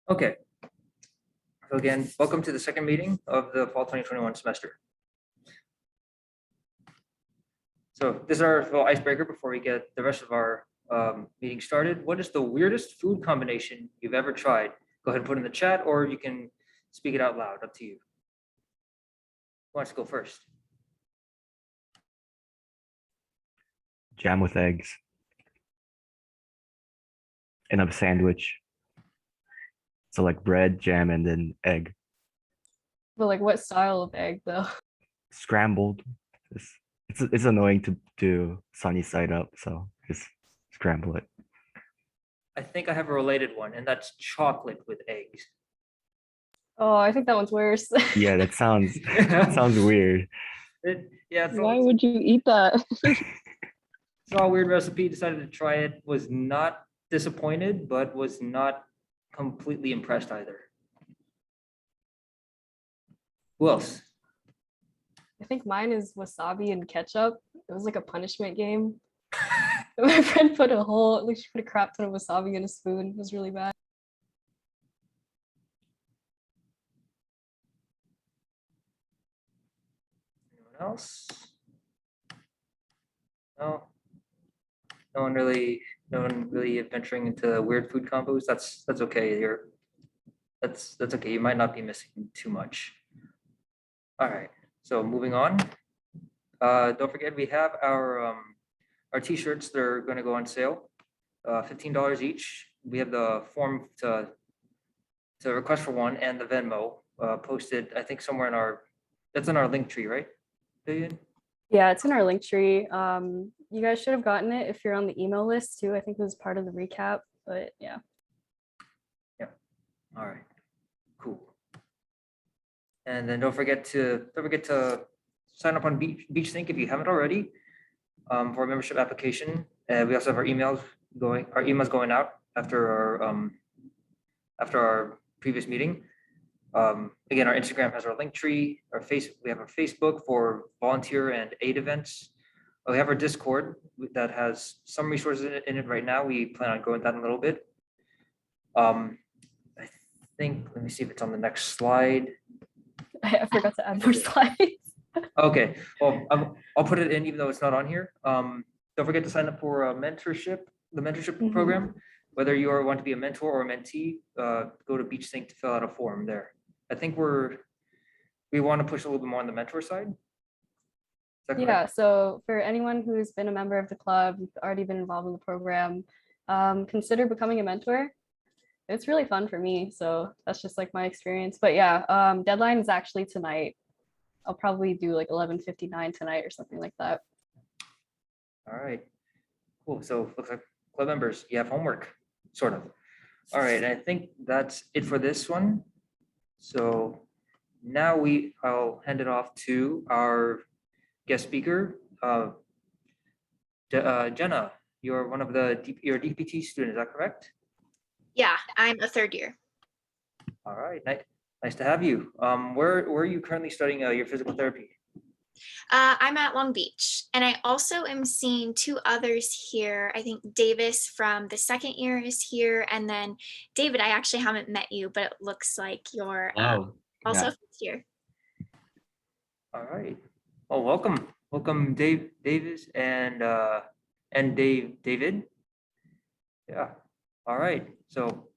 Okay. So again, welcome to the second meeting of the fall 2021 semester. So this is our little icebreaker before we get the rest of our meeting started. What is the weirdest food combination you've ever tried? Go ahead and put it in the chat, or you can speak it out loud, up to you. Who wants to go first? Jam with eggs in a sandwich. So like bread, jam, and then egg. But like what style of egg though? Scrambled. It's annoying to do sunny side up, so just scramble it. I think I have a related one, and that's chocolate with eggs. Oh, I think that one's worse. Yeah, that sounds weird. Why would you eat that? Saw a weird recipe, decided to try it, was not disappointed, but was not completely impressed either. Who else? I think mine is wasabi and ketchup. It was like a punishment game. My friend put she put a crap ton of wasabi in a spoon. It was really bad. Anyone else? No. No one really venturing into weird food combos. That's okay. That's okay. You might not be missing too much. All right. So moving on. Don't forget we have our t-shirts. They're going to go on sale. $15 each. We have the form to request for one and the Venmo posted. I think somewhere that's in our link tree, right? Vivian? Yeah, it's in our link tree. You guys should have gotten it if you're on the email list too. I think it was part of the recap, but yeah. Yeah. All right. Cool. And then don't forget to sign up on BeachSync if you haven't already for a membership application. We also have our emails going out after our previous meeting. Again, our Instagram has our link tree. We have our Facebook for volunteer and aid events. We have our Discord that has some resources in it right now. We plan on growing that a little bit. I think, let me see if it's on the next slide. I forgot to add more slides. Okay, well, I'll put it in even though it's not on here. Don't forget to sign up for the mentorship program. Whether you want to be a mentor or a mentee, go to BeachSync to fill out a form there. I think we want to push a little bit more on the mentor side. Yeah, so for anyone who's been a member of the club, you've already been involved in the program, consider becoming a mentor. It's really fun for me, so that's just like my experience. But yeah, deadline is actually tonight. I'll probably do like 11:59 tonight or something like that. All right, cool. So looks like club members, you have homework, sort of. All right, I think that's it for this one. So now I'll hand it off to our guest speaker, Jenna. You're one of you're a DPT student, is that correct? Yeah, I'm a third year. All right, nice to have you. Where are you currently studying your physical therapy? I'm at Long Beach, and I also am seeing two others here. I think Davis from the second year is here, and then David, I actually haven't met you, but it looks like you're also first year. All right. Well, welcome, Davis and David. Yeah. All right. So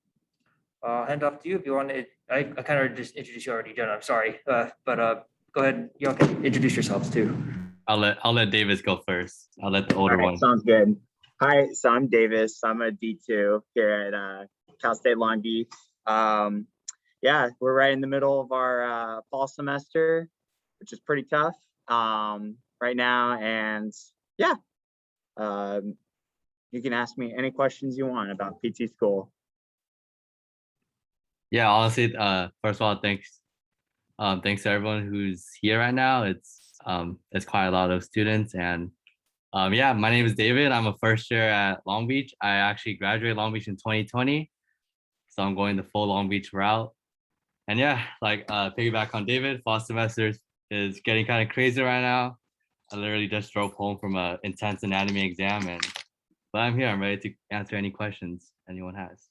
I'll hand off to you if you want to. I kind of just introduced you already, Jenna. I'm sorry, but go ahead. You all can introduce yourselves too. I'll let Davis go first. I'll let the older one. Sounds good. Hi, so I'm Davis. I'm a D2 here at Cal State Long Beach. Yeah, we're right in the middle of our fall semester, which is pretty tough right now. And yeah, you can ask me any questions you want about PT school. Yeah, honestly, first of all, thanks to everyone who's here right now. It's quite a lot of students, and yeah, my name is David. I'm a first year at Long Beach. I actually graduated Long Beach in 2020, so I'm going the full Long Beach route. And yeah, like piggyback on David, fall semester is getting kind of crazy right now. I literally just drove home from an intense anatomy exam, but I'm here. I'm ready to answer any questions anyone has.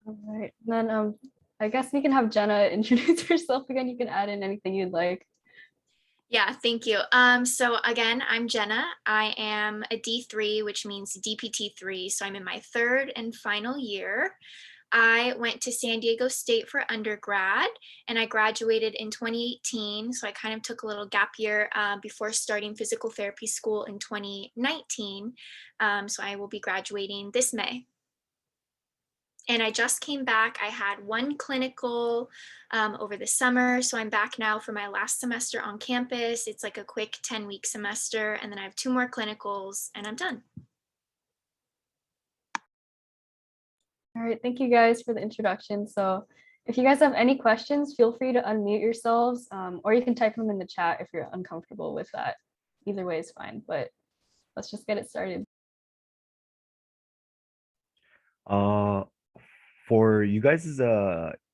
All right, then I guess we can have Jenna introduce herself again. You can add in anything you'd like. Yeah, thank you. So again, I'm Jenna. I am a D3, which means DPT 3. So I'm in my third and final year. I went to San Diego State for undergrad and I graduated in 2018. So I kind of took a little gap year before starting physical therapy school in 2019. So I will be graduating this May. And I just came back. I had one clinical over the summer. So I'm back now for my last semester on campus. It's like a quick 10-week semester. And then I have 2 more clinicals and I'm done. All right, thank you guys for the introduction. So if you guys have any questions, feel free to unmute yourselves, or you can type them in the chat if you're uncomfortable with that. Either way is fine, but let's just get it started. For you guys'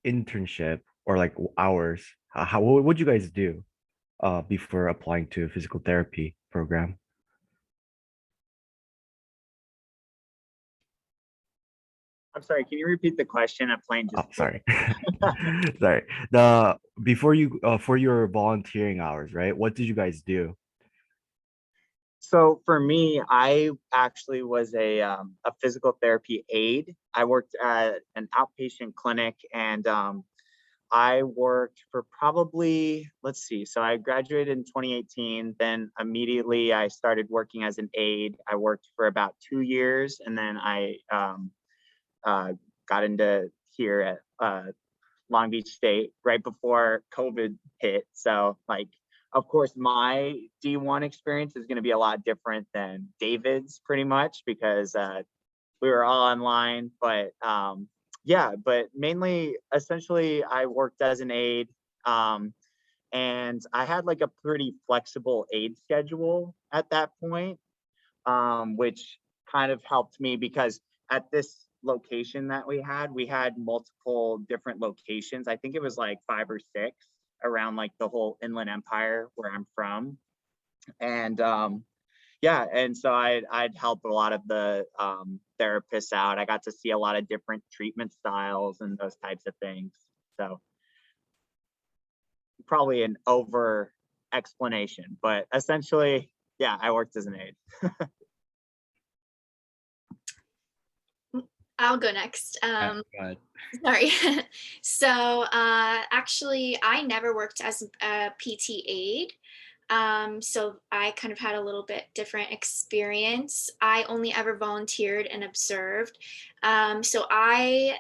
internship or like hours, what would you guys do before applying to a physical therapy program? I'm sorry, can you repeat the question? A plane Oh, just. sorry. Sorry. The before you for your volunteering hours, right? What did you guys do? So for me, I actually was a physical therapy aide. I worked at an outpatient clinic and I worked for probably, let's see, so I graduated in 2018. Then immediately I started working as an aide. I worked for about 2 years and then I got into here at Long Beach State right before COVID hit. So like, of course, my D1 experience is going to be a lot different than David's pretty much because we were all online, but yeah, but mainly essentially I worked as an aide and I had like a pretty flexible aide schedule at that point, which kind of helped me because at this location that we had multiple different locations. I think it was like 5 or 6 around like the whole Inland Empire where I'm from. And yeah, and so I'd help a lot of the therapists out. I got to see a lot of different treatment styles and those types of things. So probably an over explanation, but essentially, yeah, I worked as an aide. I'll go next. Go ahead. Sorry. So actually, I never worked as a PT aide. So I kind of had a little bit different experience. I only ever volunteered and observed. So I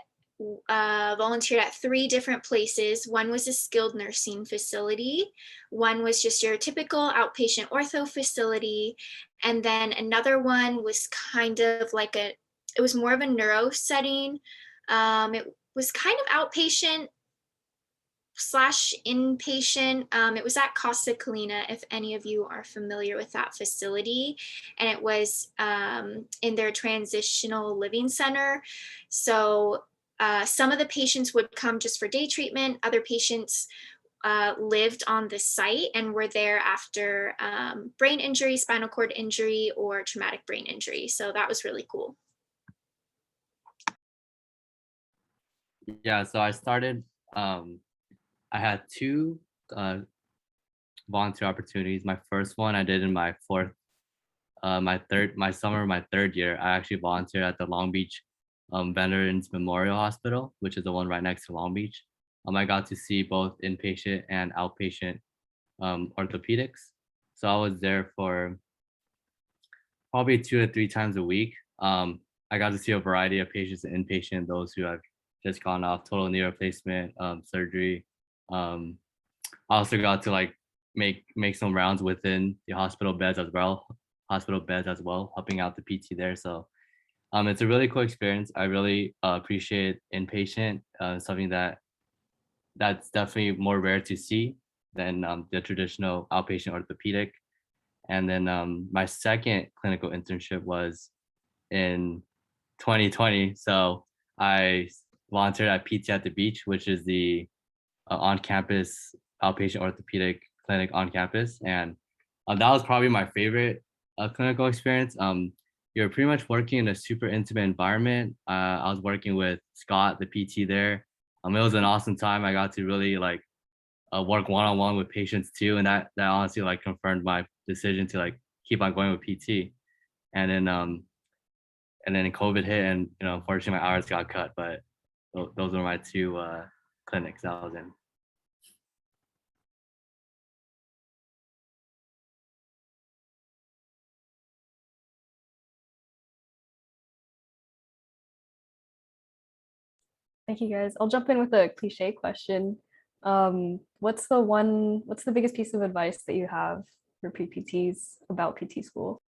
volunteered at 3 different places. One was a skilled nursing facility. One was just your typical outpatient ortho facility. And then another one was kind of like it was more of a neuro setting. It was kind of outpatient / inpatient. It was at Casa Colina, if any of you are familiar with that facility. And it was in their transitional living center. So some of the patients would come just for day treatment. Other patients lived on the site and were there after brain injury, spinal cord injury, or traumatic brain injury. So that was really cool. Yeah, so I started, I had 2 volunteer opportunities. My first one I did in my third year. I actually volunteered at the Long Beach Veterans Memorial Hospital, which is the one right next to Long Beach. I got to see both inpatient and outpatient orthopedics. So I was there for probably 2 to 3 times a week. I got to see a variety of patients, inpatient, those who have just gone off total knee replacement surgery. I also got to like make some rounds within the hospital beds as well, helping out the PT there. So it's a really cool experience. I really appreciate inpatient, something that's definitely more rare to see than the traditional outpatient orthopedic. And then my second clinical internship was in 2020. So I volunteered at PT at the Beach, which is the on-campus outpatient orthopedic clinic on campus. And that was probably my favorite clinical experience. you're pretty much working in a super intimate environment. I was working with Scott, the PT there. It was an awesome time. I got to really like work one-on-one with patients too, and that honestly like confirmed my decision to like keep on going with PT. And then COVID hit, and unfortunately my hours got cut. But those were my two clinics that I was in. Thank you guys. I'll jump in with a cliche question. What's the biggest piece of advice that you have for PPTs about PT school?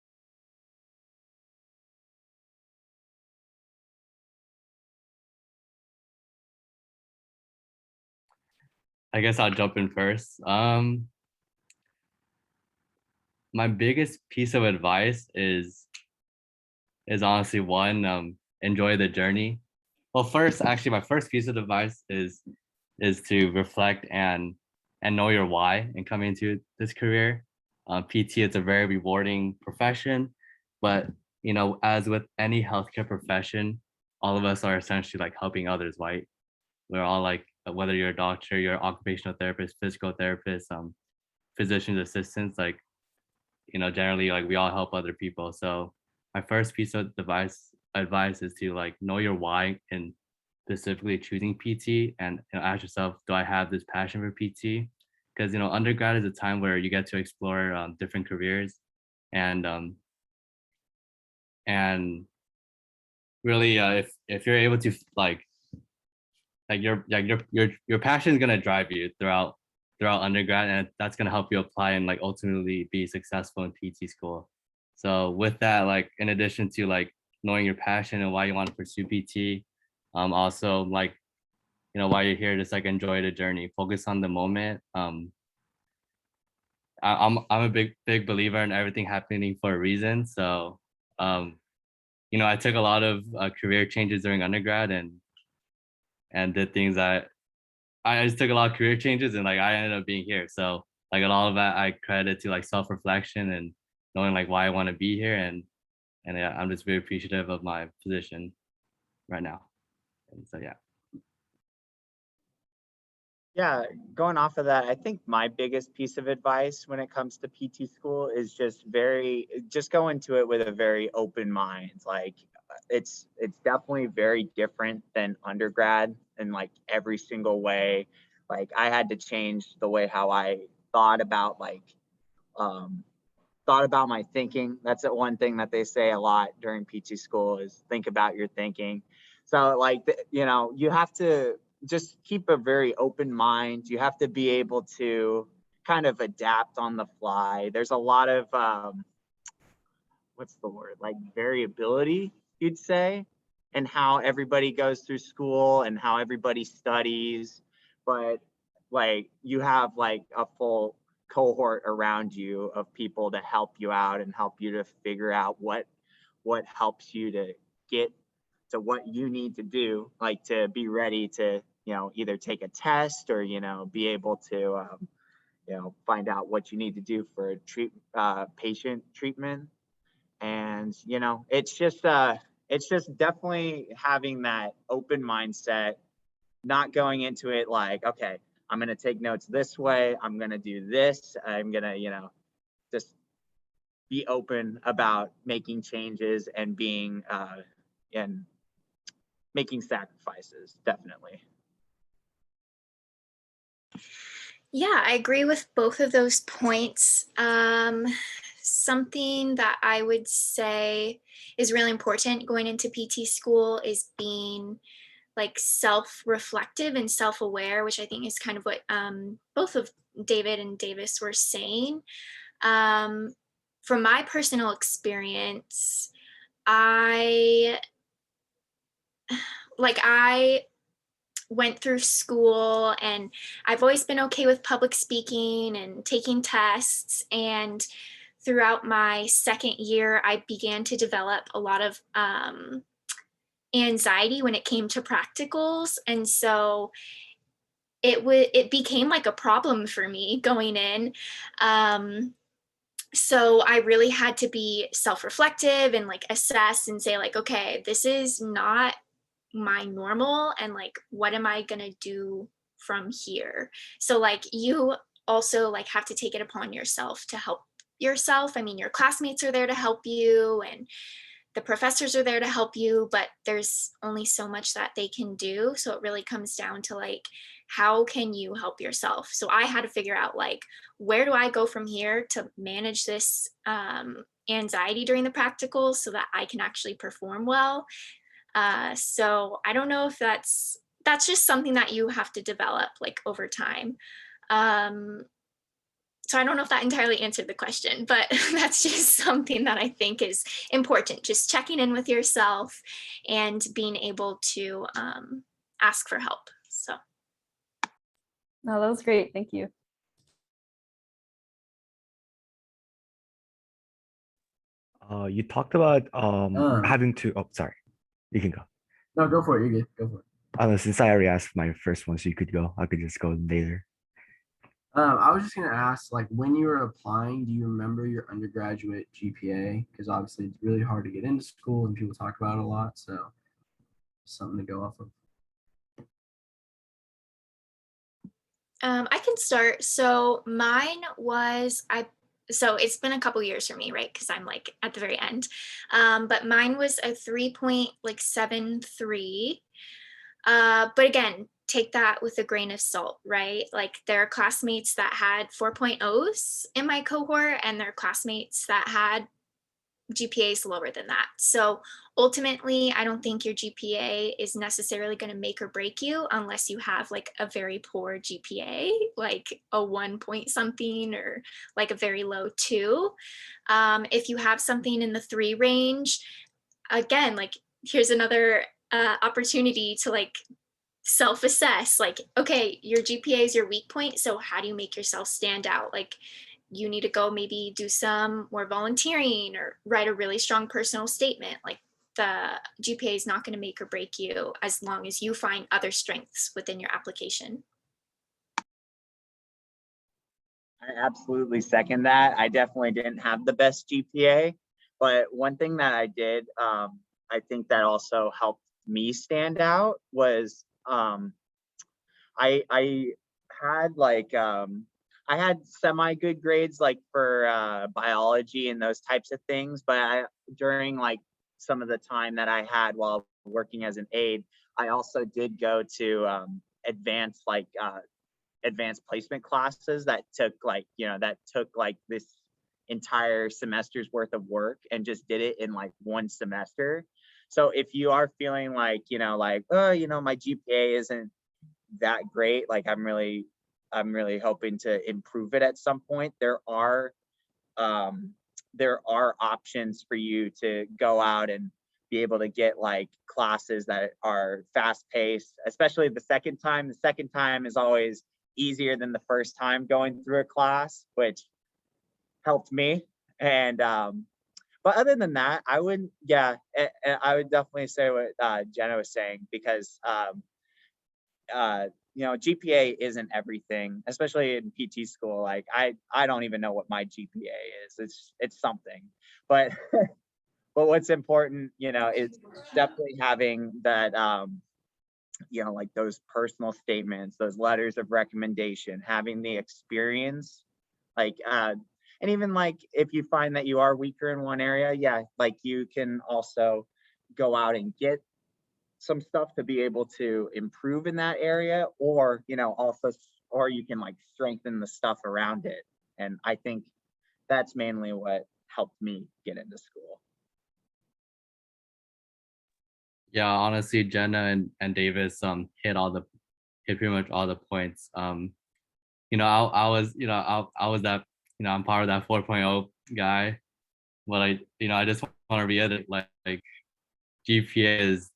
I guess I'll jump in first. My biggest piece of advice is honestly one, enjoy the journey. Well, first, actually, my first piece of advice is to reflect and know your why in coming into this career. PT is a very rewarding profession, but as with any healthcare profession, all of us are essentially like helping others, right? We're all like, whether you're a doctor, you're an occupational therapist, physical therapist, physician's assistants, like, generally like we all help other people. So my first piece of advice is to like know your why in specifically choosing PT, and ask yourself, do I have this passion for PT? Because undergrad is a time where you get to explore different careers, and really if you're able to your passion is gonna drive you throughout undergrad, and that's gonna help you apply and like ultimately be successful in PT school. So with that, like in addition to like knowing your passion and why you want to pursue PT, also like while you're here, just like enjoy the journey, focus on the moment. I'm a big believer in everything happening for a reason. So I took a lot of career changes during undergrad, and did things that I just took a lot of career changes, and like I ended up being here. So like a lot of that I credit to like self-reflection and knowing like why I want to be here, and yeah, I'm just very appreciative of my position right now. And so yeah. Yeah, going off of that, I think my biggest piece of advice when it comes to PT school is just go into it with a very open mind. Like it's definitely very different than undergrad in like every single way. Like I had to change the way how I thought about my thinking. That's the one thing that they say a lot during PT school is think about your thinking. So like, you have to just keep a very open mind. You have to be able to kind of adapt on the fly. There's a lot of, what's the word? Like variability, you'd say, and how everybody goes through school and how everybody studies. But like you have like a full cohort around you of people to help you out and help you to figure out what helps you to get to what you need to do, like to be ready to either take a test or be able to find out what you need to do for patient treatment. And it's just definitely having that open mindset, not going into it like, okay, I'm going to take notes this way, I'm going to do this, I'm going to just be open about making changes and being and making sacrifices. Definitely. Yeah, I agree with both of those points. Something that I would say is really important going into PT school is being like self-reflective and self-aware, which I think is kind of what both of David and Davis were saying. From my personal experience, I went through school and I've always been okay with public speaking and taking tests. And throughout my second year, I began to develop a lot of anxiety when it came to practicals. And so it became like a problem for me going in. so I really had to be self-reflective and like assess and say like, okay, this is not my normal, and like, what am I gonna do from here? So like you also like have to take it upon yourself to help yourself. I mean, your classmates are there to help you and the professors are there to help you, but there's only so much that they can do. So it really comes down to like, how can you help yourself? So I had to figure out like, where do I go from here to manage this anxiety during the practicals so that I can actually perform well. So I don't know if that's just something that you have to develop like over time. So I don't know if that entirely answered the question, but that's just something that I think is important. Just checking in with yourself and being able to ask for help. So. No, that was great. Thank you. You talked about Uh. having to. Oh, sorry. You can go. No, go for it. You're good. Go for it. Since I already asked my first one, so you could go. I could just go later. I was just gonna ask, like, when you were applying, do you remember your undergraduate GPA? Because obviously it's really hard to get into school, and people talk about it a lot. So, something to go off of. I can start. So mine was so it's been a couple years for me, right? Because I'm like at the very end. But mine was a 3.73. But again, take that with a grain of salt, right? Like there are classmates that had 4.0s in my cohort, and there are classmates that had GPAs lower than that. So ultimately, I don't think your GPA is necessarily going to make or break you unless you have like a very poor GPA, like a 1 point something or like a very low 2. If you have something in the 3 range, again, like here's another opportunity to like self-assess, like, okay, your GPA is your weak point, so how do you make yourself stand out? Like you need to go maybe do some more volunteering or write a really strong personal statement. Like the GPA is not going to make or break you as long as you find other strengths within your application. I absolutely second that. I definitely didn't have the best GPA, but one thing that I did, I think that also helped me stand out was I had like I had semi good grades like for biology and those types of things, but during like some of the time that I had while working as an aide, I also did go to advanced advanced placement classes that took like this entire semester's worth of work and just did it in like one semester. So if you are feeling like, oh, my GPA isn't that great, like I'm really hoping to improve it at some point, there are options for you to go out and be able to get like classes that are fast paced, especially the second time. The second time is always easier than the first time going through a class, which helped me. And but other than that, I would definitely say what Jenna was saying, because GPA isn't everything, especially in PT school. Like I don't even know what my GPA is. It's something, but but what's important, is definitely having that, like those personal statements, those letters of recommendation, having the experience, like, and even like if you find that you are weaker in one area, yeah, like you can also go out and get some stuff to be able to improve in that area, or or you can like strengthen the stuff around it. And I think that's mainly what helped me get into school. Yeah, honestly, Jenna and Davis hit pretty much all the points. I was that, I'm part of that 4.0 guy, but I just want to reiterate, like GPA is,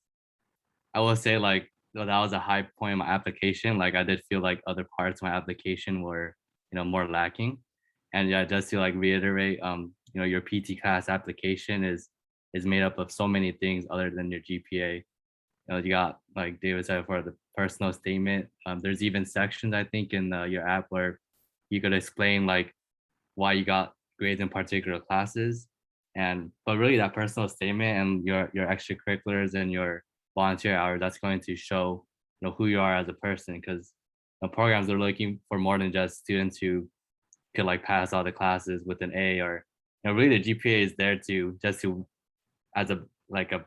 I will say, like, that was a high point in my application. Like I did feel like other parts of my application were, more lacking. And yeah, just to like reiterate, your PT class application is made up of so many things other than your GPA. You got, like David said, for the personal statement. There's even sections, I think, in your app where you could explain like why you got grades in particular classes. But really that personal statement and your extracurriculars and your volunteer hours, that's going to show, who you are as a person, because programs are looking for more than just students who could like pass all the classes with an A, or really the GPA is there to just to as a like a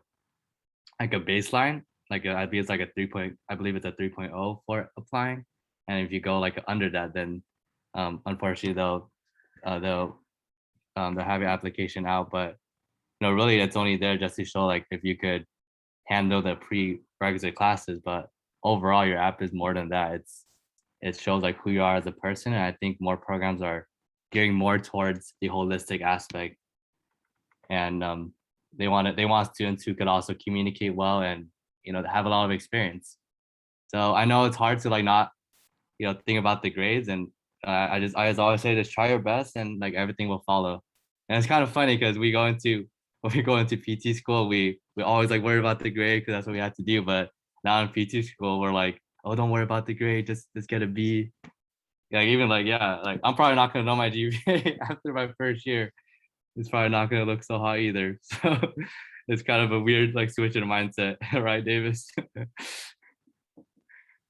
baseline, I believe it's like a 3.0 for applying. And if you go like under that, then unfortunately they'll have your application out. But really it's only there just to show like if you could handle the prerequisite classes. But overall your app is more than that. It shows like who you are as a person. And I think more programs are gearing more towards the holistic aspect. And they want students who could also communicate well and have a lot of experience. So I know it's hard to like not think about the grades, and I just always say just try your best and like everything will follow. And it's kind of funny because when we go into PT school, we always like worry about the grade because that's what we have to do. But now in PT school, we're like, oh, don't worry about the grade, just get a B. Like even like like I'm probably not gonna know my GPA after my first year. It's probably not gonna look so hot either. So it's kind of a weird like switch in mindset, right, Davis?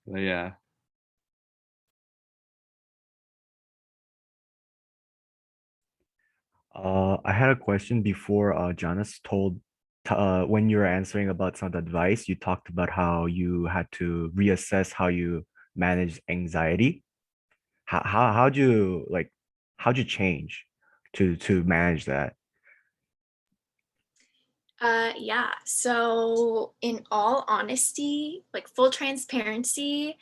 But yeah. I had a question before Janice told when you were answering about some of the advice, you talked about how you had to reassess how you manage anxiety. How'd you how'd you change to manage that? Yeah, so in all honesty, like full transparency,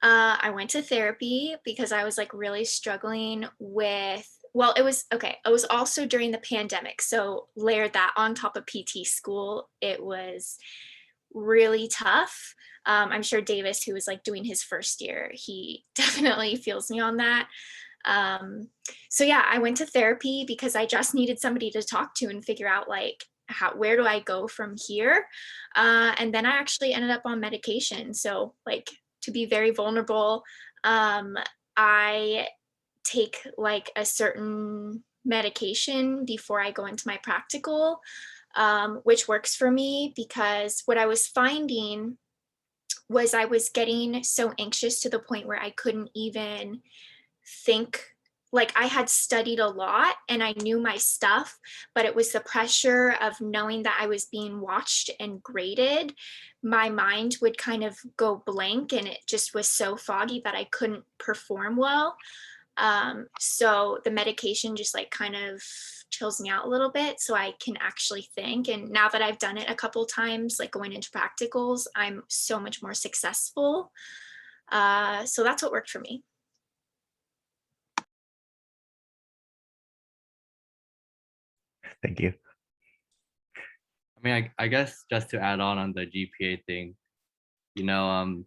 I went to therapy because I was like really struggling with, well, it was okay. It was also during the pandemic. So layer that on top of PT school, it was really tough. I'm sure Davis, who was like doing his first year, he definitely feels me on that. So yeah, I went to therapy because I just needed somebody to talk to and figure out like where do I go from here? And then I actually ended up on medication. So like to be very vulnerable, I take like a certain medication before I go into my practical, which works for me because what I was finding was I was getting so anxious to the point where I couldn't even think. Like I had studied a lot and I knew my stuff, but it was the pressure of knowing that I was being watched and graded. My mind would kind of go blank and it just was so foggy that I couldn't perform well. So the medication just like kind of chills me out a little bit so I can actually think. And now that I've done it a couple times, like going into practicals, I'm so much more successful. So that's what worked for me. Thank you. I mean, I guess just to add on the GPA thing, because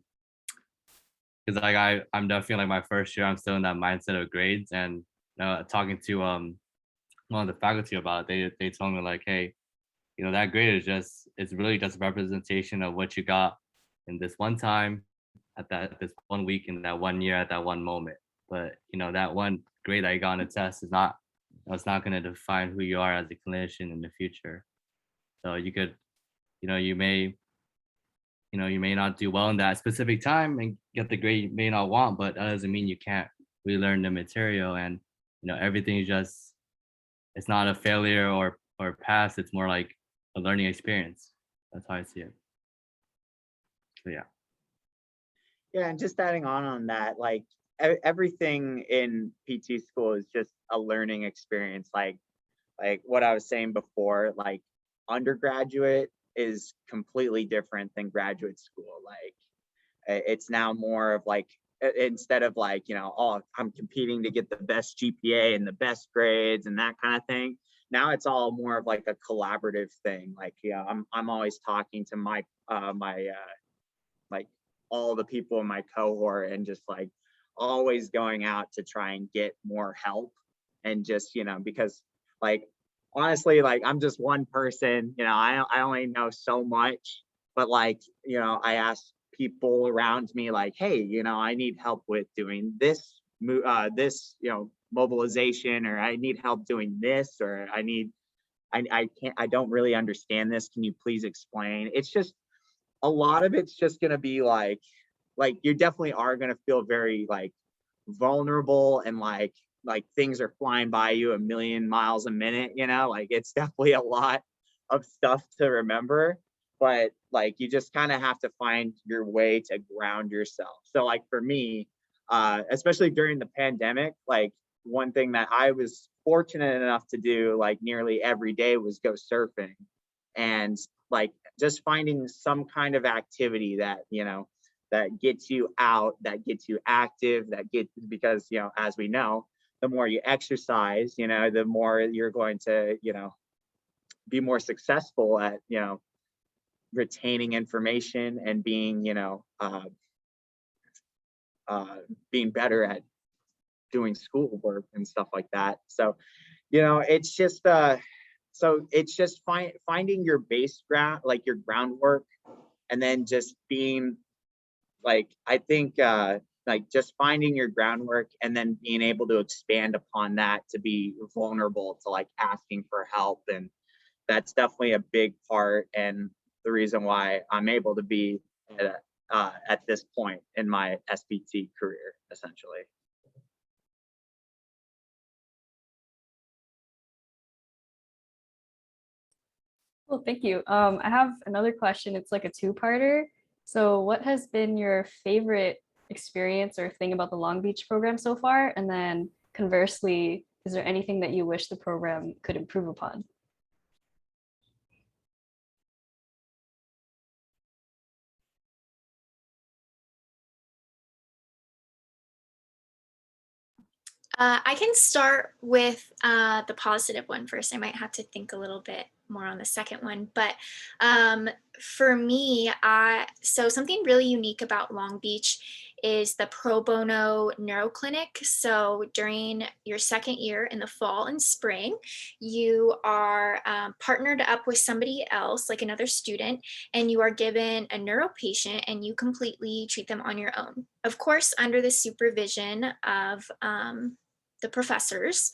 like I'm definitely like my first year, I'm still in that mindset of grades, and talking to one of the faculty about it, they told me like, hey, that grade is it's really just a representation of what you got in this one time, this 1 week, in that 1 year, at that one moment. But that one grade that you got on a test is not, it's not going to define who you are as a clinician in the future. So you could, you may not do well in that specific time and get the grade you may not want, but that doesn't mean you can't relearn the material. And everything is just, it's not a failure or pass, it's more like a learning experience. That's how I see it. So yeah. Yeah, and just adding on that, like everything in PT school is just a learning experience. Like what I was saying before, like undergraduate is completely different than graduate school. Like it's now more of like, instead of like, oh, I'm competing to get the best GPA and the best grades and that kind of thing. Now it's all more of like a collaborative thing. Like, I'm always talking to my like all the people in my cohort and just like always going out to try and get more help. And just, because like, honestly, like I'm just one person, I only know so much, but like, I ask people around me like, hey, I need help with doing this mobilization, or I need help doing this, or I don't really understand this. Can you please explain? It's just, a lot of it's just going to be like you definitely are going to feel very like vulnerable, and like things are flying by you a million miles a minute, you know, like it's definitely a lot of stuff to remember, but like you just kind of have to find your way to ground yourself. So like for me, especially during the pandemic, like one thing that I was fortunate enough to do like nearly every day was go surfing, and like just finding some kind of activity that, you know, that gets you out, that gets you active, because, you know, as we know, the more you exercise, you know, the more you're going to, you know, be more successful at, you know, retaining information and being, you know, being better at doing schoolwork and stuff like that. So, you know, it's just finding your base ground, like your groundwork, and then just being like, I think like just finding your groundwork and then being able to expand upon that, to be vulnerable to like asking for help. And that's definitely a big part, and the reason why I'm able to be at this point in my SPT career, essentially. Well, thank you. I have another question. It's like a two-parter. So what has been your favorite experience or thing about the Long Beach program so far? And then conversely, is there anything that you wish the program could improve upon? I can start with the positive one first. I might have to think a little bit more on the second one, but for me, so something really unique about Long Beach is the pro bono neuro clinic. So during your second year in the fall and spring, you are partnered up with somebody else, like another student, and you are given a neuro patient and you completely treat them on your own. Of course, under the supervision of the professors,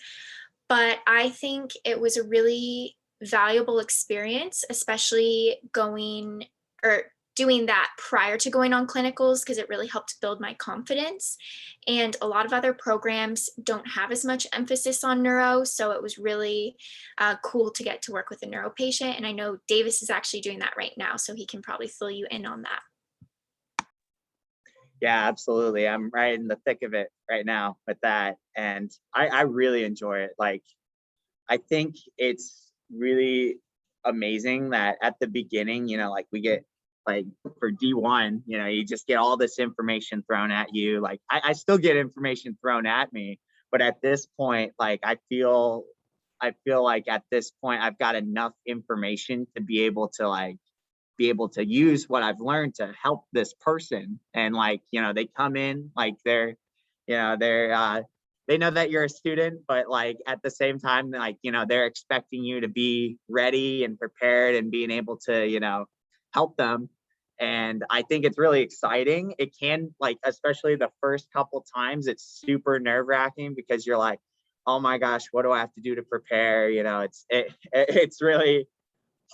but I think it was a really valuable experience, especially going or doing that prior to going on clinicals, because it really helped build my confidence. And a lot of other programs don't have as much emphasis on neuro, so it was really cool to get to work with a neuro patient. And I know Davis is actually doing that right now, so he can probably fill you in on that. Yeah, absolutely. I'm right in the thick of it right now with that. And I really enjoy it. Like, I think it's really amazing that at the beginning, you know, like we get like for D1, you know, you just get all this information thrown at you. Like I still get information thrown at me, but at this point, like I feel like at this point I've got enough information to be able to use what I've learned to help this person. And like, you know, they come in like they know that you're a student, but like at the same time, like, you know, they're expecting you to be ready and prepared and being able to, you know, help them. And I think it's really exciting. It can, like, especially the first couple times, it's super nerve-wracking because you're like, oh my gosh, what do I have to do to prepare? You know, it's really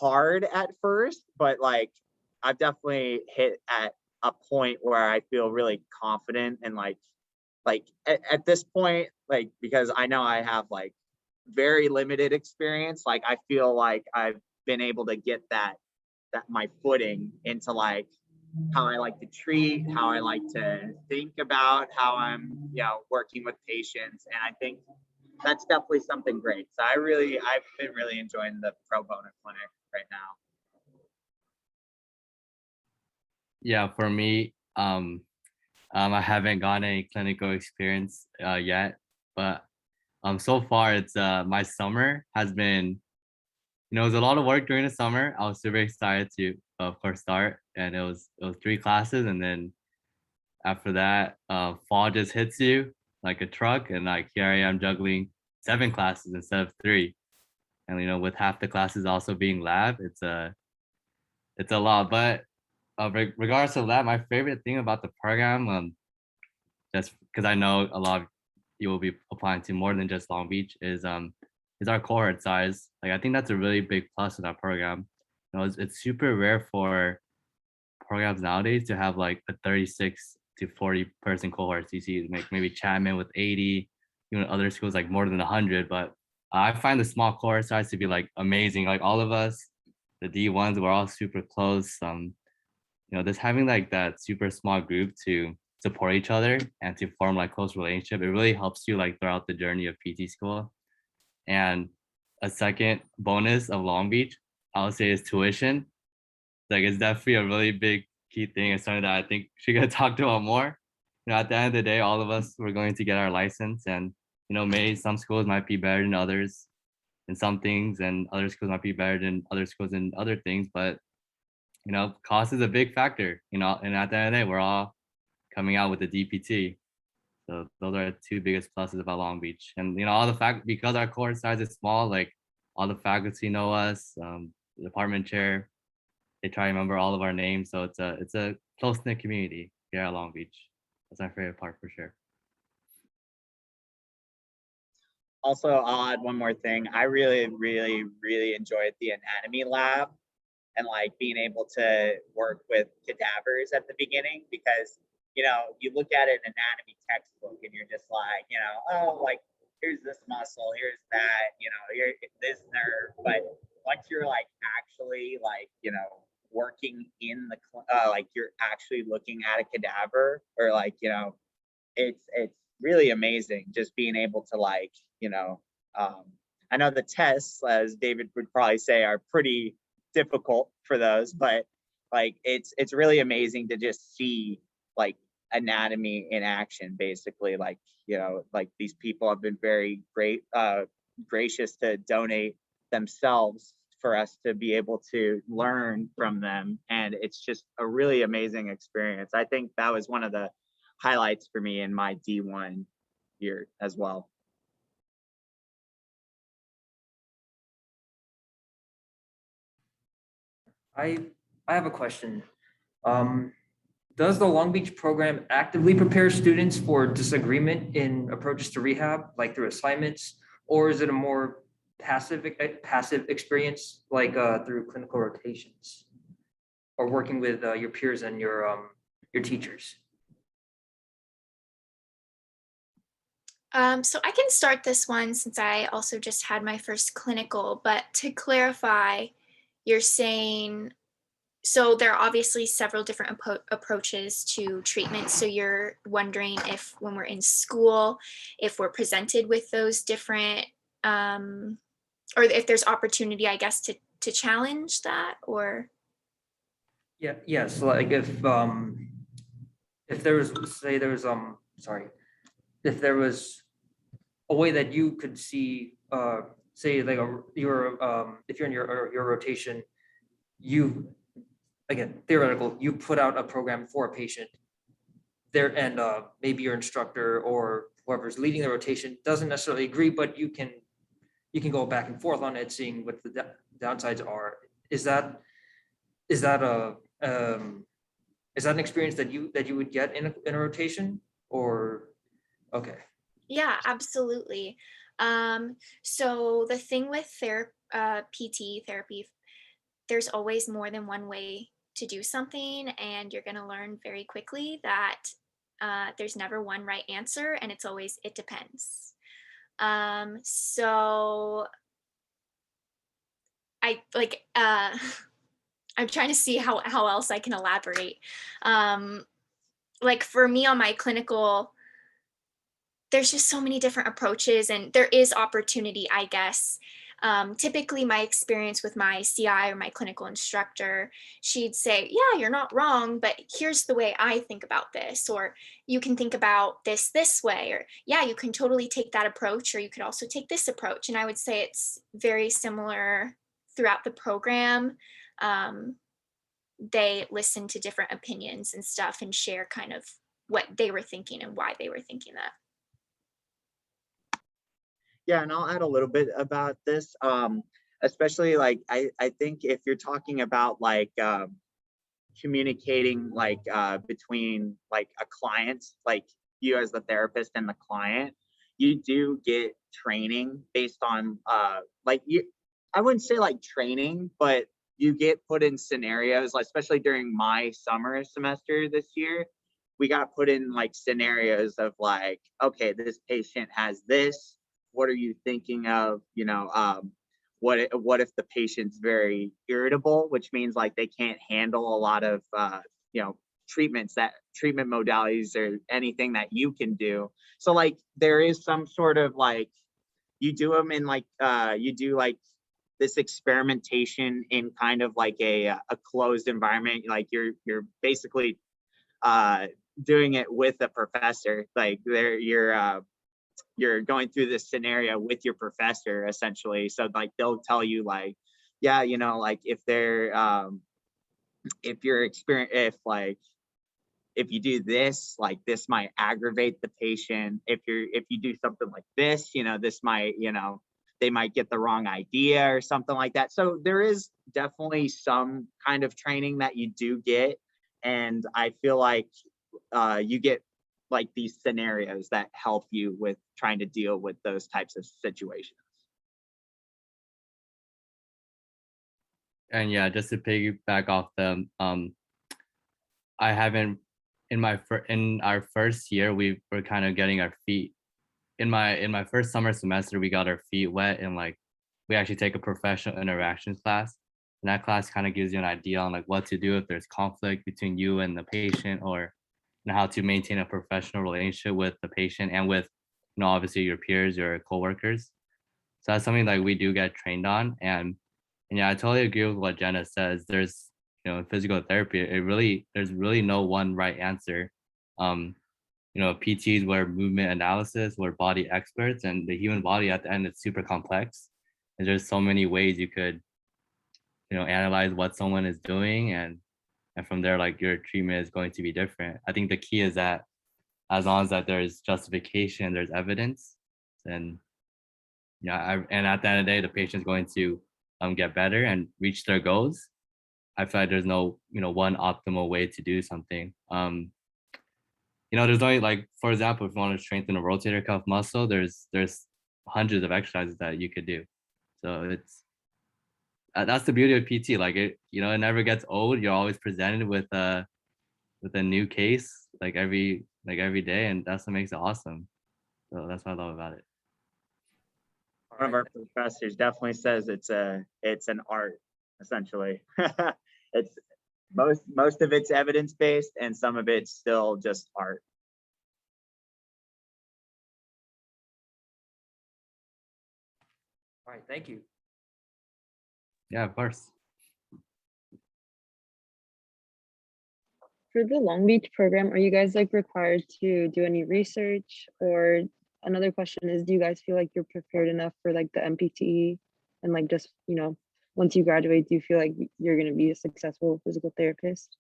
hard at first, but like I've definitely hit at a point where I feel really confident, and like at this point, like, because I know I have like very limited experience, like I feel like I've been able to get that my footing into like how I like to treat, how I like to think about how I'm, you know, working with patients. And I think that's definitely something great. So I've been really enjoying the pro bono clinic right now. Yeah, for me, I haven't gotten any clinical experience yet, but so far it's my summer has been, you know, it was a lot of work during the summer. I was super excited to, of course, start, and it was 3 classes, and then after that, fall just hits you like a truck, and like here I am juggling 7 classes instead of 3, and you know, with half the classes also being lab, it's a lot. But regardless of that, my favorite thing about the program, just because I know a lot of you will be applying to more than just Long Beach is our cohort size. Like I think that's a really big plus in our program. You know, it's super rare for programs nowadays to have like a 36 to 40 person cohorts. You see like maybe Chapman with 80, even other schools like more than 100. But I find the small cohort size to be like amazing. Like all of us, the D1s, we're all super close. You know, just having like that super small group to support each other and to form like close relationship, it really helps you like throughout the journey of PT school. And a second bonus of Long Beach, I would say, is tuition. Like it's definitely a really big key thing. It's something that I think should get talked about more. You know, at the end of the day, all of us we're going to get our license, and you know, maybe some schools might be better than others in some things, and other schools might be better than other schools in other things. But you know, cost is a big factor. You know, and at the end of the day, we're all coming out with the DPT. So those are the two biggest pluses about Long Beach. And you know, all the fact because our cohort size is small, like all the faculty know us, the department chair, they try to remember all of our names. So it's a close-knit community here at Long Beach. That's my favorite part for sure. Also, I'll add one more thing. I really enjoyed the anatomy lab and like being able to work with cadavers at the beginning, because you know, you look at an anatomy textbook and you're just like, you know, oh, like here's this muscle, here's that, you know, here's this nerve. But once you're like actually like, you know, working in the like you're actually looking at a cadaver, or like, you know, it's really amazing just being able to like, you know, I know the tests, as David would probably say, are pretty difficult for those, but like it's really amazing to just see like anatomy in action, basically. Like, you know, like these people have been very gracious to donate themselves for us to be able to learn from them, and it's just a really amazing experience. I think that was one of the highlights for me in my D1 year as well. I have a question. Does the Long Beach program actively prepare students for disagreement in approaches to rehab, like through assignments, or is it a more passive experience, like through clinical rotations, or working with your peers and your teachers? So I can start this one since I also just had my first clinical, but to clarify, you're saying, so there are obviously several different approaches to treatment. So you're wondering if when we're in school, if we're presented with those different, or if there's opportunity, I guess, to challenge that, or? Yeah, yes, like if there was, say there was, sorry, if there was a way that you could see, say like if you're in your rotation, again, theoretical, you put out a program for a patient there, and maybe your instructor or whoever's leading the rotation doesn't necessarily agree, but you can go back and forth on it, seeing what the downsides are. Is that an experience that you would get in a rotation, or? Okay. Yeah, absolutely. So the thing with PT therapy, there's always more than one way to do something, and you're going to learn very quickly that there's never one right answer, and it's always, it depends. So I like, I'm trying to see how else I can elaborate. Like for me on my clinical, there's just so many different approaches, and there is opportunity, I guess. Typically my experience with my CI or my clinical instructor, she'd say, yeah, you're not wrong, but here's the way I think about this, or you can think about this way, or yeah, you can totally take that approach, or you could also take this approach. And I would say it's very similar throughout the program. They listen to different opinions and stuff and share kind of what they were thinking and why they were thinking that. Yeah, and I'll add a little bit about this, especially like I think if you're talking about like communicating like between like a client, like you as the therapist and the client, you do get training based on like I wouldn't say like training, but you get put in scenarios, like especially during my summer semester this year, we got put in like scenarios of like, okay, this patient has this. What are you thinking of? You know, what if the patient's very irritable, which means like they can't handle a lot of you know, treatment modalities or anything that you can do. So like there is some sort of like, you do them in like you do like this experimentation in kind of like a closed environment. Like you're basically doing it with a professor. Like you're going through this scenario with your professor essentially. So like they'll tell you like, yeah, you know, like if they're if you're if you do this, like this might aggravate the patient. If you do something like this, you know, this might, you know, they might get the wrong idea or something like that. So there is definitely some kind of training that you do get. And I feel like you get like these scenarios that help you with trying to deal with those types of situations. And yeah, just to piggyback off them, I haven't in our first year, we were kind of getting our feet in my first summer semester, we got our feet wet and like we actually take a professional interactions class. And that class kind of gives you an idea on like what to do if there's conflict between you and the patient, or you know, how to maintain a professional relationship with the patient and with, you know, obviously your peers, your coworkers. So that's something like we do get trained on. And yeah, I totally agree with what Jenna says. There's, you know, in physical therapy, there's really no one right answer. You know, PTs were movement analysis, we're body experts, and the human body at the end is super complex. And there's so many ways you could, you know, analyze what someone is doing, and from there, like your treatment is going to be different. I think the key is that as long as that there's justification, there's evidence, and yeah, and at the end of the day, the patient's going to get better and reach their goals. I feel like there's no, you know, one optimal way to do something. You know, there's only like, for example, if you want to strengthen a rotator cuff muscle, there's hundreds of exercises that you could do. So it's that's the beauty of PT. Like it, you know, it never gets old. You're always presented with a new case like every day, and that's what makes it awesome. So that's what I love about it. One of our professors definitely says it's an art, essentially. It's most of it's evidence-based and some of it's still just art. All right, thank you. Yeah, of course. For the Long Beach program, are you guys like required to do any research? Or another question is, do you guys feel like you're prepared enough for like the MPT and like just, you know, once you graduate, do you feel like you're going to be a successful physical therapist?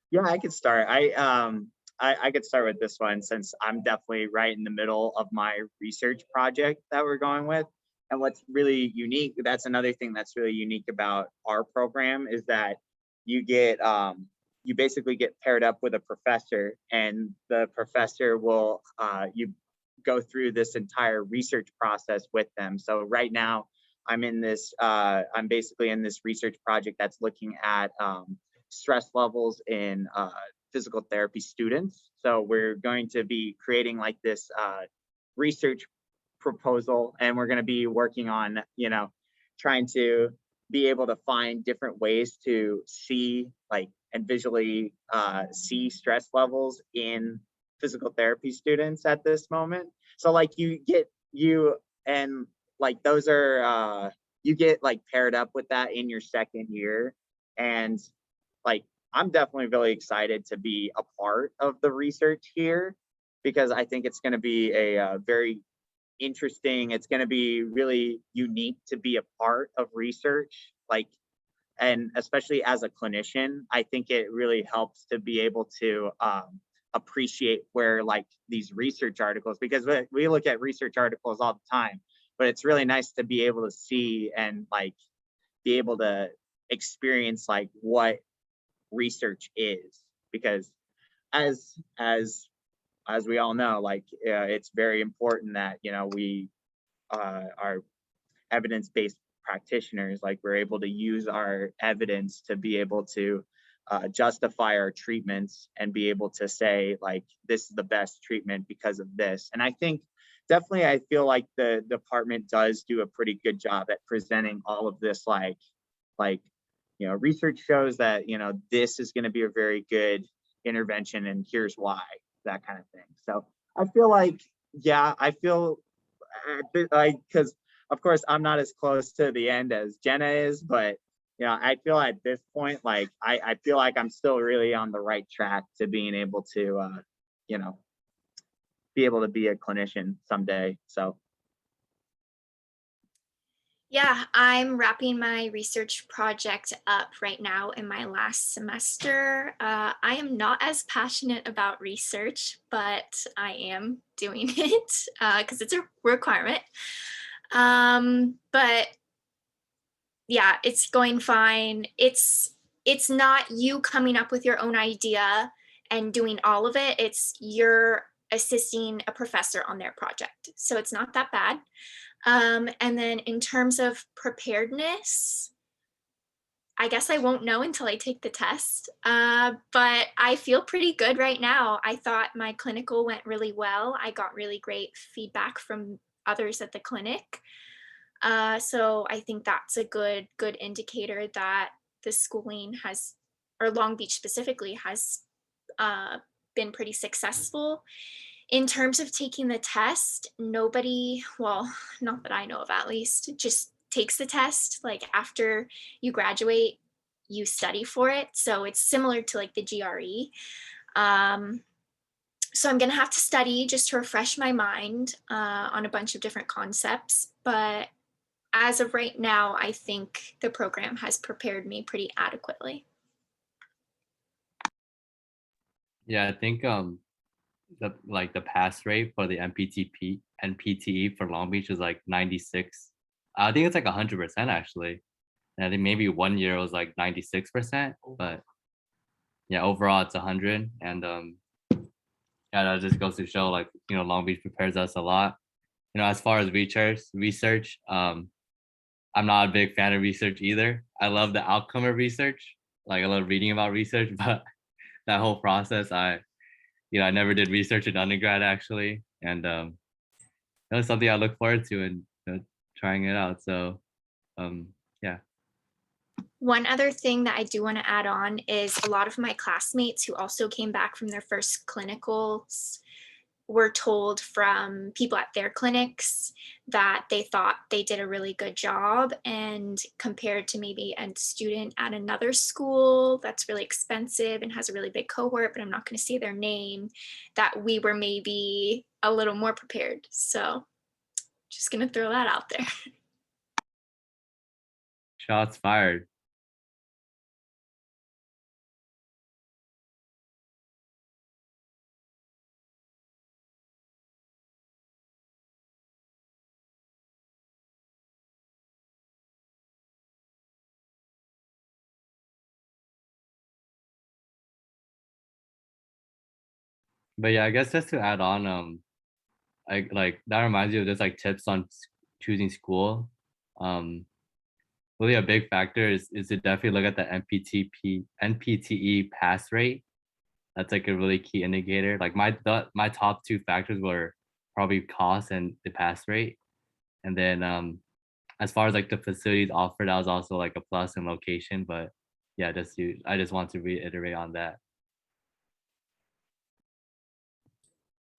Yeah, I could start. I could start with this one since I'm definitely right in the middle of my research project that we're going with. And what's really unique, that's another thing that's really unique about our program, is that you get you basically get paired up with a professor, and the professor will you go through this entire research process with them. So right now I'm basically in this research project that's looking at stress levels in physical therapy students. So we're going to be creating like this research proposal, and we're going to be working on, you know, trying to be able to find different ways to see like and visually see stress levels in physical therapy students at this moment. So like you get those are you get like paired up with that in your second year. And like I'm definitely really excited to be a part of the research here, because I think it's going to be a very interesting, it's going to be really unique to be a part of research, like, and especially as a clinician, I think it really helps to be able to appreciate where like these research articles, because we look at research articles all the time, but it's really nice to be able to see and like be able to experience like what research is, because as we all know, like it's very important that we are evidence-based practitioners. Like we're able to use our evidence to be able to justify our treatments and be able to say like this is the best treatment because of this. And I think definitely I feel like the department does do a pretty good job at presenting all of this like research shows that this is going to be a very good intervention and here's why, that kind of thing. So I feel like I feel like, because of course I'm not as close to the end as Jenna is, but I feel at this point like I feel like I'm still really on the right track to being able to be able to be a clinician someday. So Yeah, I'm wrapping my research project up right now in my last semester. I am not as passionate about research, but I am doing it because it's a requirement. But yeah, it's going fine. It's not you coming up with your own idea and doing all of it. It's you're assisting a professor on their project. So it's not that bad. And then in terms of preparedness, I guess I won't know until I take the test, but I feel pretty good right now. I thought my clinical went really well. I got really great feedback from others at the clinic. So I think that's a good indicator that the schooling has, or Long Beach specifically, has been pretty successful. In terms of taking the test, nobody, well, not that I know of at least, just takes the test. Like after you graduate, you study for it. So it's similar to like the GRE. So I'm gonna have to study just to refresh my mind on a bunch of different concepts. But as of right now, I think the program has prepared me pretty adequately. Yeah, I think the pass rate for the NPTE for Long Beach is like 96. I think it's like 100% actually. And I think maybe 1 year it was like 96%, but yeah, overall it's 100. And yeah, that just goes to show like, Long Beach prepares us a lot. As far as research, I'm not a big fan of research either. I love the outcome of research. Like I love reading about research, but that whole process, I never did research in undergrad actually. And that was something I look forward to and trying it out. So yeah. One other thing that I do want to add on is a lot of my classmates who also came back from their first clinicals were told from people at their clinics that they thought they did a really good job, and compared to maybe a student at another school that's really expensive and has a really big cohort, but I'm not going to say their name, that we were maybe a little more prepared. So just going to throw that out there. Shots fired. But yeah, I guess just to add on, like that reminds you of just like tips on choosing school. Really a big factor is to definitely look at the NPTE pass rate. That's like a really key indicator. Like my top two factors were probably cost and the pass rate. And then as far as like the facilities offered, that was also like a plus in location. But yeah, I just want to reiterate on that.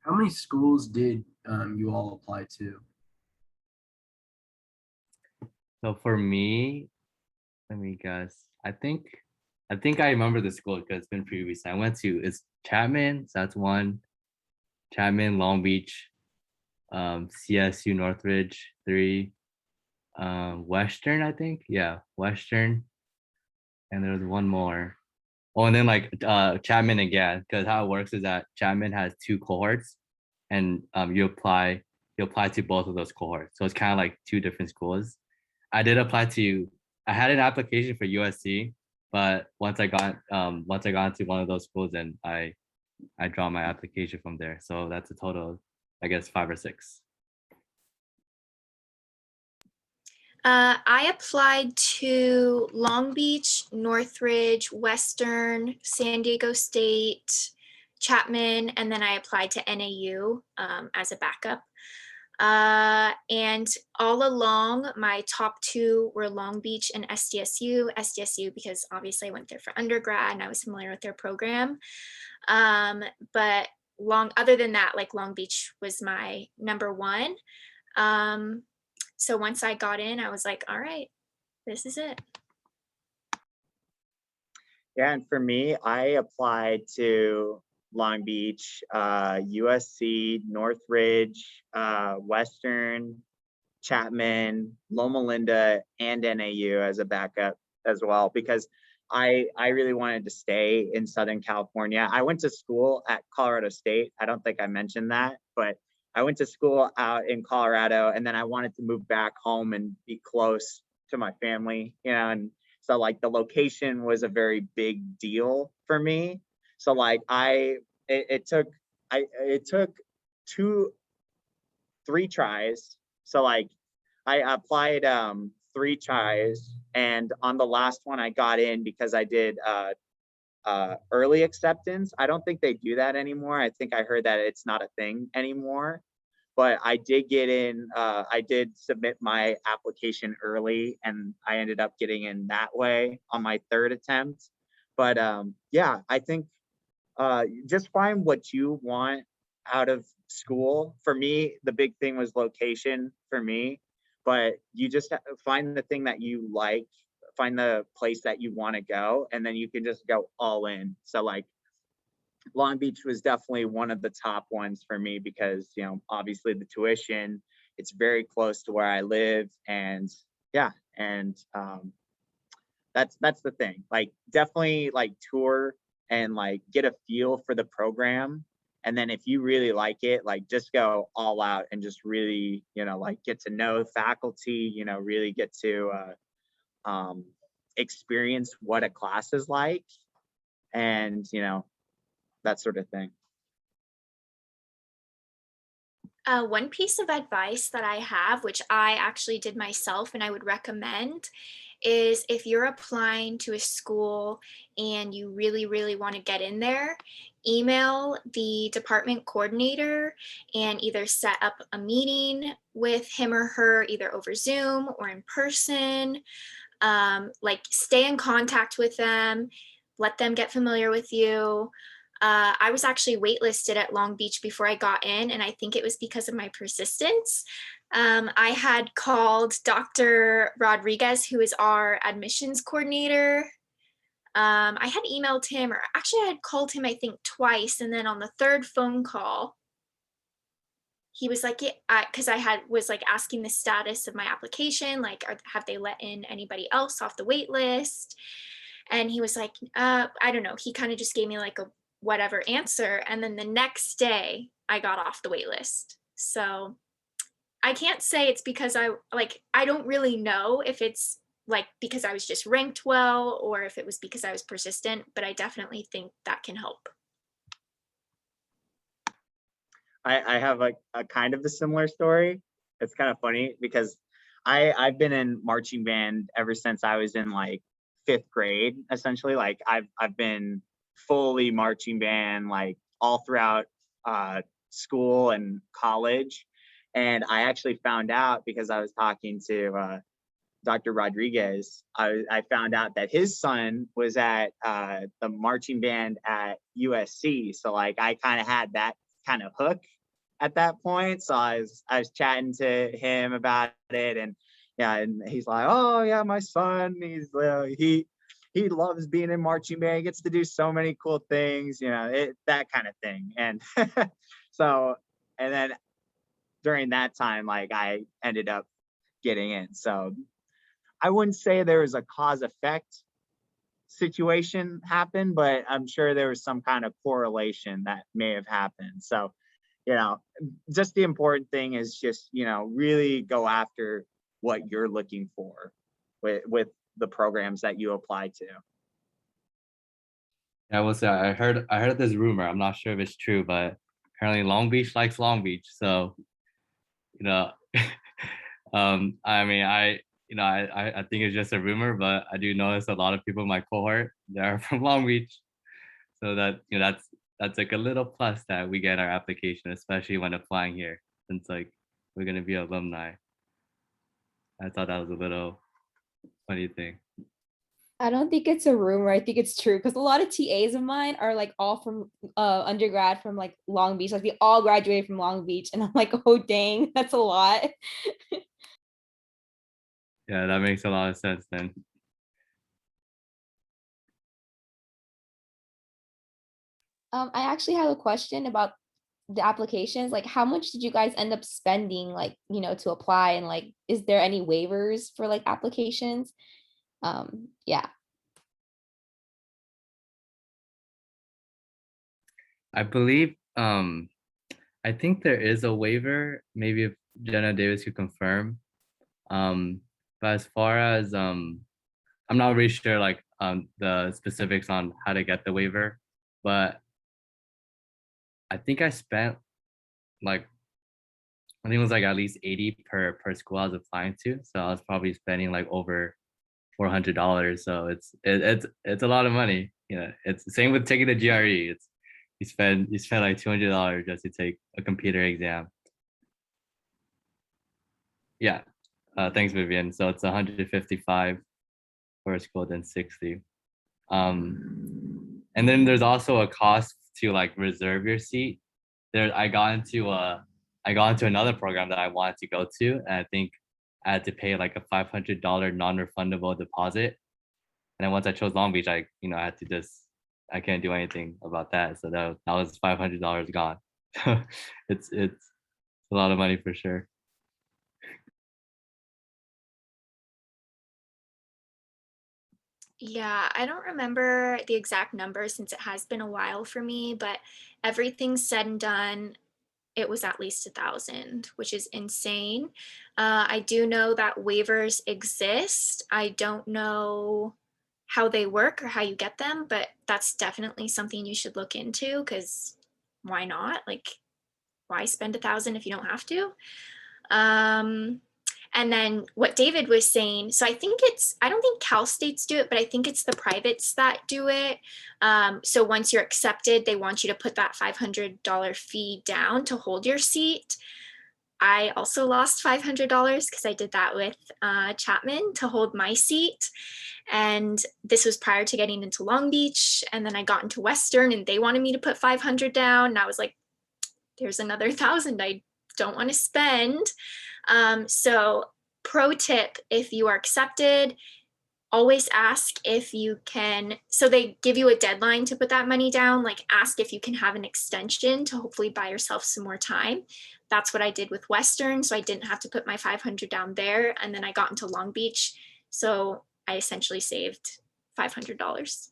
How many schools did you all apply to? So for me, let me guess. I think I remember the school because it's been pretty recent. I went to it's Chapman, so that's one. Chapman, Long Beach, CSU Northridge, 3. Western, I think. Yeah, Western. And there was one more. Oh, and then like Chapman again, because how it works is that Chapman has 2 cohorts, and you apply to both of those cohorts. So it's kind of like 2 different schools. I did apply to I had an application for USC, but once I got into one of those schools, then I draw my application from there. So that's a total of, I guess, 5 or 6. I applied to Long Beach, Northridge, Western, San Diego State, Chapman, and then I applied to NAU as a backup. And all along, my top 2 were Long Beach and SDSU. SDSU because obviously I went there for undergrad and I was familiar with their program. But other than that, like Long Beach was my number 1. So once I got in, I was like, all right, this is it. Yeah, and for me, I applied to Long Beach, USC, Northridge, Western, Chapman, Loma Linda, and NAU as a backup as well, because I really wanted to stay in Southern California. I went to school at Colorado State. I don't think I mentioned that, but I went to school out in Colorado, and then I wanted to move back home and be close to my family, and so like the location was a very big deal for me. So like it took 3 tries. So like I applied 3 tries, and on the last one I got in because I did early acceptance. I don't think they do that anymore. I think I heard that it's not a thing anymore, but I did get in. I did submit my application early, and I ended up getting in that way on my 3rd attempt. But yeah, I think just find what you want out of school. For me, the big thing was location for me, but you just find the thing that you like, find the place that you want to go, and then you can just go all in. So like Long Beach was definitely one of the top ones for me because, obviously the tuition, it's very close to where I live, and yeah, and that's the thing. Like definitely like tour and like get a feel for the program, and then if you really like it, like just go all out and just really, like get to know faculty, really get to experience what a class is like, and that sort of thing. One piece of advice that I have, which I actually did myself and I would recommend, is if you're applying to a school and you really, really want to get in there, email the department coordinator and either set up a meeting with him or her, either over Zoom or in person. Like stay in contact with them, let them get familiar with you. I was actually waitlisted at Long Beach before I got in, and I think it was because of my persistence. I had called Dr. Rodriguez, who is our admissions coordinator. I had emailed him, or actually I had called him, I think twice. And then on the 3rd phone call, he was like, yeah, because was like asking the status of my application, like, have they let in anybody else off the wait list? And he was like, I don't know. He kind of just gave me like a whatever answer. And then the next day I got off the wait list. So I can't say it's because I don't really know if it's like because I was just ranked well or if it was because I was persistent, but I definitely think that can help. I have a kind of a similar story. It's kind of funny because I've been in marching band ever since I was in like 5th grade, essentially. Like I've been fully marching band like all throughout school and college. And I actually found out because I was talking to Dr. Rodriguez. I found out that his son was at the marching band at USC. So like I kind of had that kind of hook at that point. So I was chatting to him about it, and yeah, and he's like, oh yeah, my son, he loves being in marching band. He gets to do so many cool things, that kind of thing. And so, and then during that time, like I ended up getting in. So I wouldn't say there was a cause effect situation happen, but I'm sure there was some kind of correlation that may have happened. So, just the important thing is just, really go after what you're looking for with the programs that you apply to. I will say I heard this rumor. I'm not sure if it's true, but apparently Long Beach likes Long Beach. So, you know, I mean, I think it's just a rumor, but I do notice a lot of people in my cohort that are from Long Beach. So that, that's like a little plus that we get our application, especially when applying here, since like we're gonna be alumni. I thought that was a little funny thing. I don't think it's a rumor. I think it's true because a lot of TAs of mine are like all from undergrad from like Long Beach. Like they all graduated from Long Beach, and I'm like, oh dang, that's a lot. Yeah, that makes a lot of sense then. I actually have a question about the applications. Like, how much did you guys end up spending, like, to apply? And like, is there any waivers for like applications? Yeah. I believe, I think there is a waiver, maybe if Jenna Davis could confirm. But as far as, I'm not really sure like the specifics on how to get the waiver, but I think I spent like, I think it was like at least 80 per school I was applying to. So I was probably spending like over $400. So it's a lot of money. It's the same with taking the GRE. It's you spend like $200 just to take a computer exam. Yeah. Thanks, Vivian. So it's 155 for a school, then 60. And then there's also a cost to like reserve your seat. I got into another program that I wanted to go to, and I think I had to pay like a $500 non-refundable deposit. And then once I chose Long Beach, I had to I can't do anything about that. So that was $500 gone. It's a lot of money for sure. Yeah, I don't remember the exact number since it has been a while for me, but everything said and done, it was at least 1,000, which is insane. I do know that waivers exist. I don't know how they work or how you get them, but that's definitely something you should look into, because why not? Like, why spend 1,000 if you don't have to? And then what David was saying, so I don't think Cal States do it, but I think it's the privates that do it. So once you're accepted, they want you to put that $500 fee down to hold your seat. I also lost $500 because I did that with Chapman to hold my seat. And this was prior to getting into Long Beach. And then I got into Western and they wanted me to put 500 down. And I was like, there's another 1,000 I don't want to spend. So pro tip, if you are accepted, always ask if you can, so they give you a deadline to put that money down, like ask if you can have an extension to hopefully buy yourself some more time. That's what I did with Western. So I didn't have to put my 500 down there. And then I got into Long Beach. So I essentially saved $500.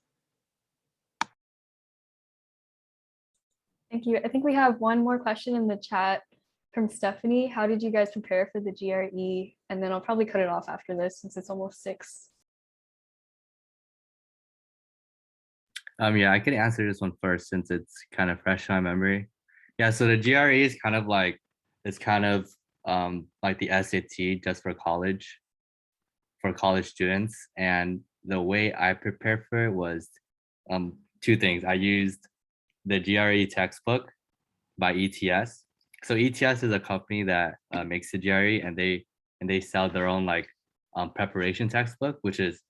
Thank you. I think we have one more question in the chat from Stephanie. How did you guys prepare for the GRE? And then I'll probably cut it off after this since it's almost 6. Yeah, I can answer this one first since it's kind of fresh in my memory. Yeah, so the GRE is kind of like, it's kind of like the SAT just for college students. And the way I prepared for it was two things. I used the GRE textbook by ETS. So ETS is a company that makes the GRE, and they sell their own like preparation textbook, which is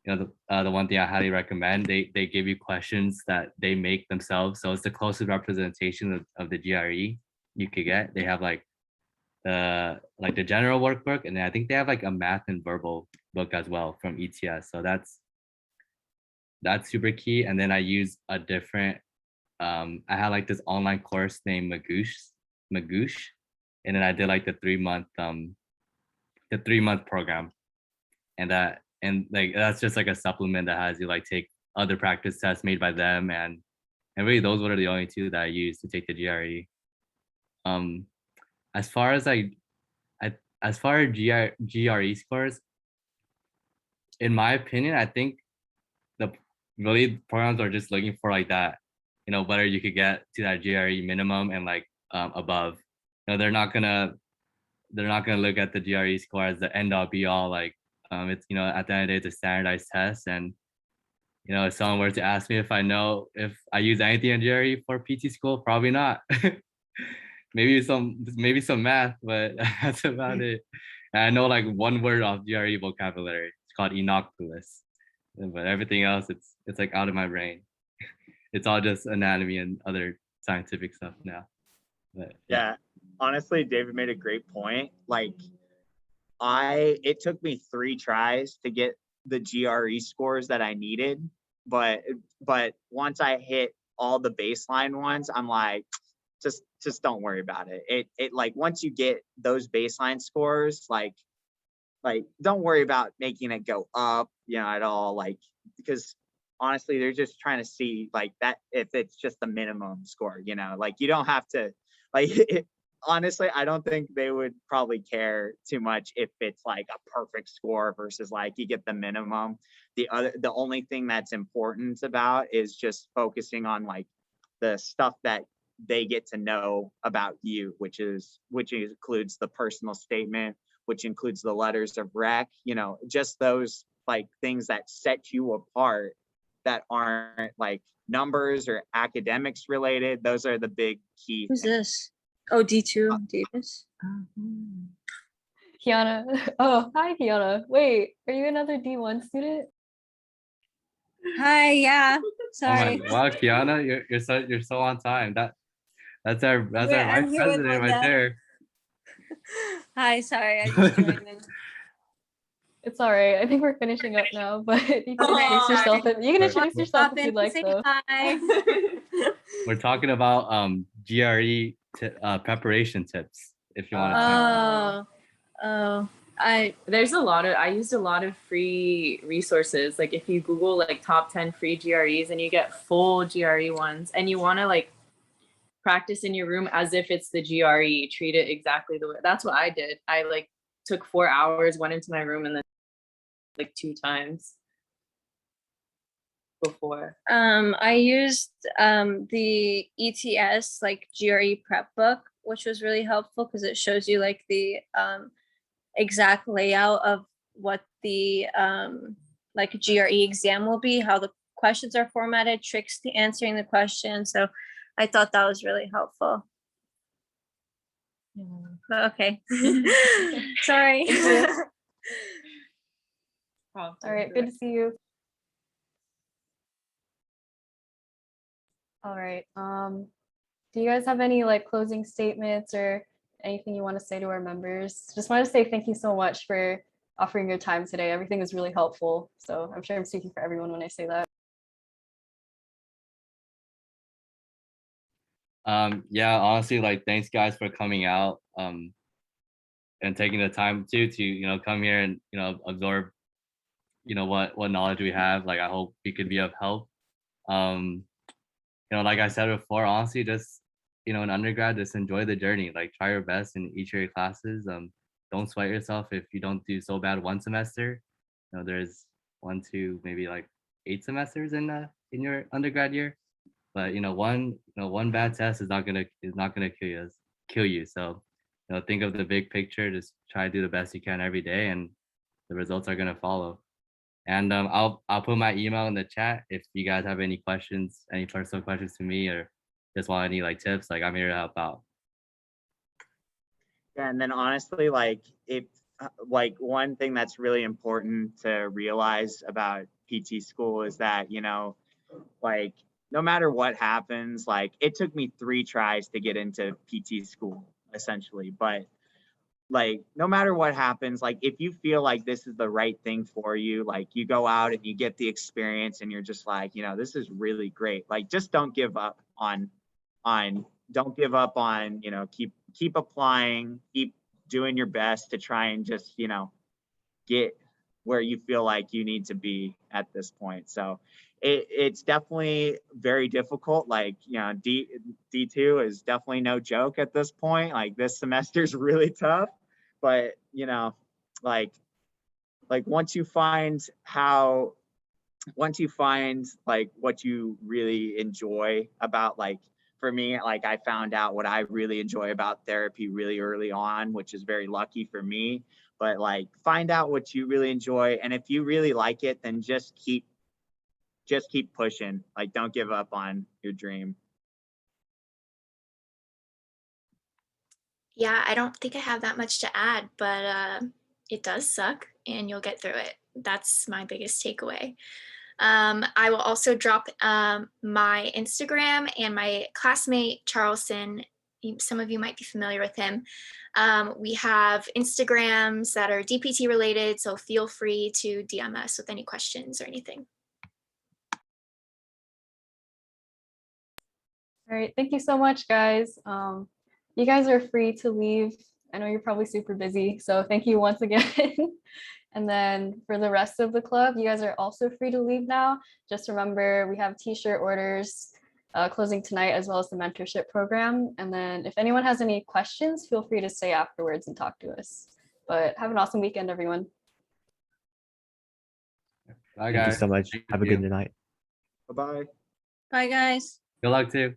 the one thing I highly recommend. They give you questions that they make themselves, so it's the closest representation of the GRE you could get. They have like the general workbook, and then I think they have like a math and verbal book as well from ETS. So that's super key. And then I use a different I had like this online course named Magoosh, and then I did like the 3-month program, and that's just like a supplement that has you like take other practice tests made by them, and really those were the only two that I used to take the GRE. As far as GRE scores, in my opinion, I think the really programs are just looking for like that, whether you could get to that GRE minimum and like above. They're not gonna look at the GRE score as the end all be all. Like it's at the end of the day, it's a standardized test. And if someone were to ask me if I use anything in GRE for PT school, probably not. maybe some math, but that's about it. And I know like one word of GRE vocabulary. It's called innocuous. But everything else, it's like out of my brain. It's all just anatomy and other scientific stuff now. But Yeah, honestly, David made a great point. Like it took me 3 tries to get the GRE scores that I needed, but once I hit all the baseline ones, I'm like, just don't worry about it. It like once you get those baseline scores, like don't worry about making it go up, at all, like, because honestly, they're just trying to see like that if it's just the minimum score, like you don't have to like honestly, I don't think they would probably care too much if it's like a perfect score versus like you get the minimum. The only thing that's important about is just focusing on like the stuff that they get to know about you, which includes the personal statement, which includes the letters of rec, just those like things that set you apart that aren't like numbers or academics related. Those are the big key Who's things. this? Oh, D2 Davis. Kiana. Oh, hi, Kiana. Wait, are you another D1 student? Hi, yeah. oh Sorry. my, wow, Kiana, you're so on time. That's our I'm vice here with my president right dad. there. Hi, sorry, I just joined in. It's all right. I think we're finishing up now, but you can Oh, introduce yourself. You can Right. introduce yourself Pop if in you'd like, say though. hi. We're talking about GRE preparation tips. If you want to. Oh, I used a lot of free resources. Like if you Google like top 10 free GREs and you get full GRE ones and you want to like practice in your room as if it's the GRE, treat it exactly the way. That's what I did. I like took 4 hours, went into my room and then like 2 times before. I used the ETS like GRE prep book, which was really helpful because it shows you like the exact layout of what the like GRE exam will be, how the questions are formatted, tricks to answering the question. So I thought that was really helpful. But okay. Sorry. All right, good to see you. All right. Do you guys have any like closing statements or anything you want to say to our members? Just want to say thank you so much for offering your time today. Everything was really helpful. So I'm sure I'm speaking for everyone when I say that. Yeah, honestly, like thanks guys for coming out and taking the time to come here and absorb what knowledge we have. Like I hope we could be of help. Like I said before, honestly, just in undergrad, just enjoy the journey. Like try your best in each of your classes. Don't sweat yourself if you don't do so bad one semester. There's 1, 2, maybe like 8 semesters in your undergrad year. But one bad test is not gonna kill you. So think of the big picture. Just try to do the best you can every day, and the results are gonna follow. And I'll put my email in the chat if you guys have any questions, any personal questions to me, or just want any like tips. Like I'm here to help out. Yeah, and then honestly, like like one thing that's really important to realize about PT school is that like no matter what happens, like it took me 3 tries to get into PT school essentially, but like no matter what happens, like if you feel like this is the right thing for you, like you go out and you get the experience and you're just like, this is really great. Like just don't give up on keep applying, keep doing your best to try and just get where you feel like you need to be at this point. So it's definitely very difficult. Like D2 is definitely no joke at this point. Like this semester is really tough, but like like once you find like what you really enjoy about, like for me, like I found out what I really enjoy about therapy really early on, which is very lucky for me. But like find out what you really enjoy, and if you really like it, then just keep pushing. Like don't give up on your dream. Yeah, I don't think I have that much to add, but it does suck and you'll get through it. That's my biggest takeaway. I will also drop my Instagram, and my classmate Charleston, some of you might be familiar with him. We have Instagrams that are DPT related, so feel free to DM us with any questions or anything. All right, thank you so much, guys. You guys are free to leave. I know you're probably super busy, so thank you once again. And then for the rest of the club, you guys are also free to leave now. Just remember, we have t-shirt orders closing tonight, as well as the mentorship program. And then if anyone has any questions, feel free to stay afterwards and talk to us. But have an awesome weekend, everyone. Bye, Thank you guys. so much. Thank Have a you. good night. Bye-bye. Bye, guys. Good luck too.